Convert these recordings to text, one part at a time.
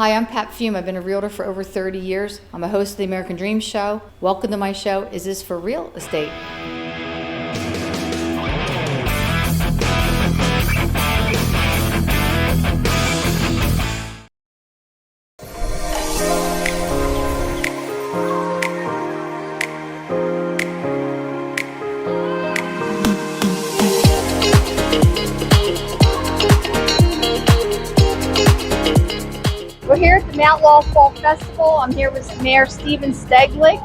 Hi, I'm Pat Fiume. I've been a realtor for over 30 years. I'm a host of the American Dream Show. Welcome to my show, Is This for Real Estate? We're here at the Laurel Fall Festival. I'm here with Mayor Steglik.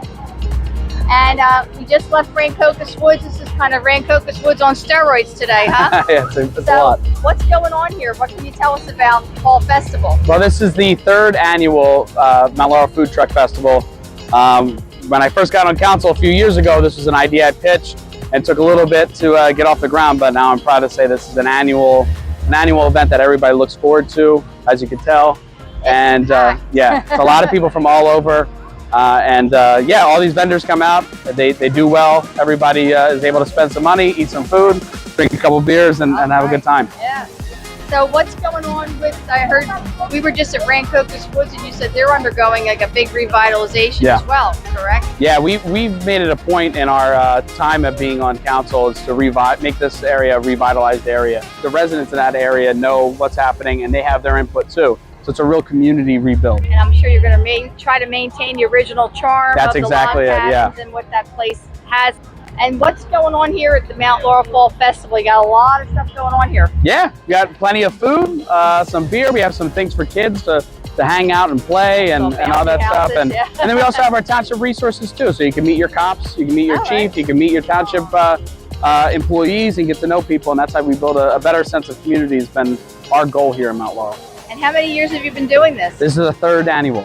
And we just left Rancocas Woods. This is kind of Rancocas Woods on steroids today, huh? Yeah, it's a lot. What's going on here? What can you tell us about the Fall Festival? Well, this is the third annual Mount Laurel Food Truck Festival. When I first got on council a few years ago, this was an idea I pitched and took a little bit to get off the ground, but now I'm proud to say this is an annual event that everybody looks forward to, as you can tell. And yeah, it's a lot of people from all over. Yeah, all these vendors come out. They do well. Everybody is able to spend some money, eat some food, drink a couple beers, and have a good time. Yeah. So what's going on with, I heard we were just at Rancocas Woods and you said they're undergoing like a big revitalization as well, correct? Yeah, we've made it a point in our time of being on council is to make this area a revitalized area. The residents in that area know what's happening and they have their input too. So it's a real community rebuild. And I'm sure you're going to try to maintain the original charm That's of exactly the log it, yeah. cabins and what that place has. And what's going on here at the Mount Laurel Fall Festival? You got a lot of stuff going on here. Yeah, we got plenty of food, some beer. We have some things for kids to hang out and play and all that stuff. And then we also have our township resources too. So you can meet your cops, you can meet your chief, you can meet your township employees and get to know people. And that's how we build a better sense of community has been our goal here in Mount Laurel. And how many years have you been doing this? This is the third annual.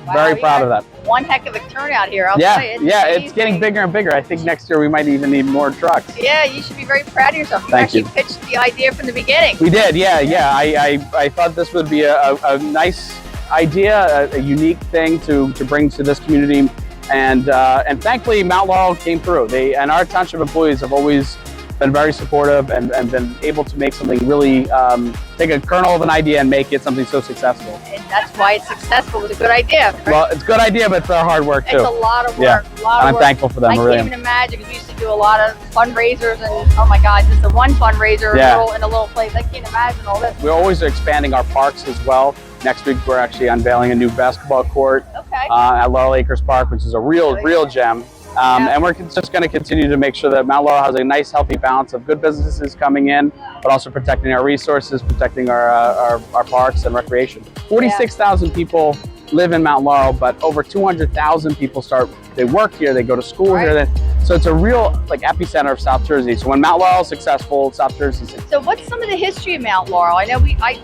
Wow, Very proud of that. One heck of a turnout here. I'll yeah, tell you, it's getting bigger and bigger. I think next year we might even need more trucks. Yeah, you should be very proud of yourself. Thank you. Actually pitched the idea from the beginning. We did, yeah. I thought this would be a nice idea, a unique thing to bring to this community, and thankfully Mount Laurel came through. And our township employees have always been very supportive and been able to make something really, take a kernel of an idea and make it something so successful. And that's why it's successful. It was a good idea. Right? Well, it's a good idea, but it's hard work too. It's a lot of work. Yeah, a lot of I'm work. thankful for them. I can't even imagine because we used to do a lot of fundraisers and oh my God, just the one fundraiser in a little place. I can't imagine all this. We're always expanding our parks as well. Next week we're actually unveiling a new basketball court at Laurel Acres Park, which is a real gem. And we're just going to continue to make sure that Mount Laurel has a nice, healthy balance of good businesses coming in, but also protecting our resources, protecting our parks and recreation. 46,000 people live in Mount Laurel, but over 200,000 people they work here, they go to school here. So it's a real epicenter of South Jersey. So when Mount Laurel is successful, South Jersey is successful. So what's some of the history of Mount Laurel? I know I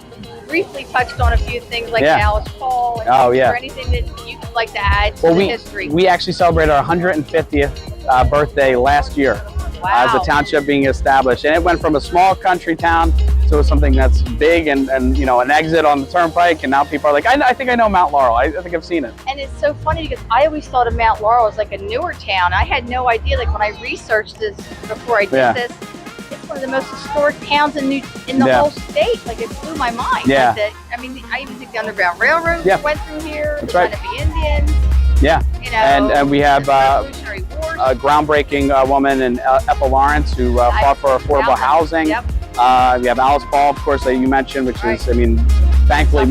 briefly touched on a few things like Alice Fall. And is there anything that you'd like to add to the history? We actually celebrated our 150th birthday last year as a township being established. And it went from a small country town to something that's big and an exit on the turnpike. And now people are like, I think I know Mount Laurel. I think I've seen it. And it's so funny because I always thought of Mount Laurel as like a newer town. I had no idea, like when I researched this before I did this, it's one of the most historic towns in the whole state. Like it blew my mind. Yeah. Like I even think the Underground Railroad went through here. That's the right. Lenape Indians. Yeah. And we have Revolutionary Wars. a groundbreaking woman in Ethel Lawrence who fought for affordable housing. Yep. We have Alice Fall, of course, that you mentioned, which is, thankfully,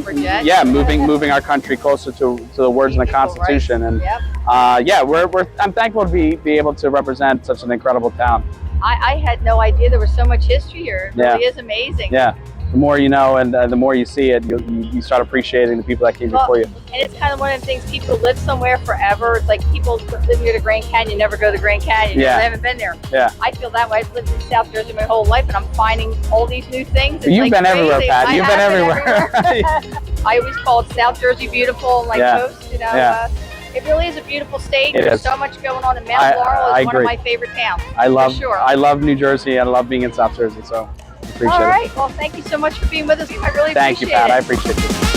moving our country closer to the words in the Constitution. And I'm thankful to be able to represent such an incredible town. I had no idea there was so much history here. It really is amazing. Yeah. The more you know and the more you see it, you start appreciating the people that came before you. And it's kind of one of the things, people live somewhere forever. It's like people live near the Grand Canyon, never go to the Grand Canyon. They haven't been there. Yeah. I feel that way. I've lived in South Jersey my whole life and I'm finding all these new things. You've been everywhere, Pat. You've been everywhere. I always called South Jersey beautiful, like coast, It really is a beautiful state. There's so much going on in Mount Laurel. It's one of my favorite towns. I love New Jersey. I love being in South Jersey. So I appreciate it. All right. Well, thank you so much for being with us. I really appreciate it. Thank you, Pat. I appreciate it.